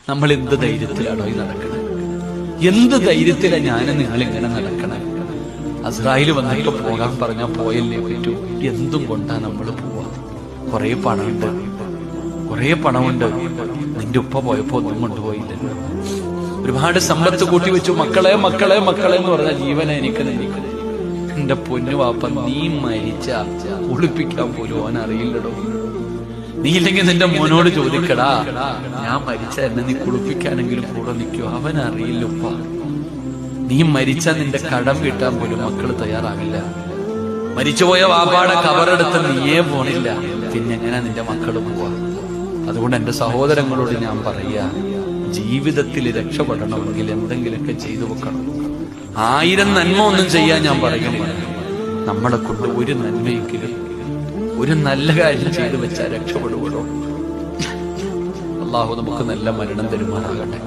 നമ്മൾ എന്ത് ധൈര്യത്തിലാണോ ഈ നടക്കണത്? എന്ത് ധൈര്യത്തിലാണ് ഞാനും നിങ്ങളിങ്ങനെ നടക്കണേ? അസ്രായേൽ വന്നിട്ട് പോകാൻ പറഞ്ഞാൽ പോയല്ലേ പറ്റൂ. എന്തും കൊണ്ടാ നമ്മൾ പോവാ? കുറെ പണമുണ്ട്, കുറെ പണമുണ്ട്. നിന്റെ ഉപ്പ പോയപ്പോ ഒന്നും കൊണ്ടുപോയില്ലല്ലോ. ഒരുപാട് സമ്പത്ത് കൂട്ടി വെച്ചു. മക്കളെ മക്കളെ മക്കളെ എന്ന് പറഞ്ഞ ജീവനെ എനിക്ക് എന്റെ പൊന്നു വാപ്പ, നീ മരിച്ച കുളിപ്പിക്കാൻ പോലും അവൻ അറിയില്ലടോ. നീ ഇല്ലെങ്കിൽ നിന്റെ മോനോട് ചോദിക്കടാ, ഞാൻ മരിച്ച എന്നെ നീ കുളിപ്പിക്കാനെങ്കിലും കൂടെ നിൽക്കോ? അവൻ അറിയില്ല ഉപ്പ. നീ മരിച്ച നിന്റെ കടം വീട്ടാൻ പോലും മക്കള് തയ്യാറാകില്ല. മരിച്ചുപോയ വാപ്പാടെ കബറെടുത്ത് നീയേ പോണില്ല, പിന്നെ എങ്ങനെ നിന്റെ മക്കള് പോവാ? അതുകൊണ്ട് എന്റെ സഹോദരങ്ങളോട് ഞാൻ പറയാ, ജീവിതത്തിൽ രക്ഷപ്പെടണമെങ്കിൽ എന്തെങ്കിലുമൊക്കെ ചെയ്തു വെക്കണം. 1000 നന്മ ഒന്നും ചെയ്യാൻ ഞാൻ പറയുമ്പോൾ നമ്മളെ കൊണ്ട് ഒരു നന്മയെങ്കിലും, ഒരു നല്ല കാര്യം ചെയ്തു വെച്ചാൽ രക്ഷപ്പെടുവോ? അള്ളാഹു നമുക്ക് നല്ല മരണം തരുമാറാകട്ടെ.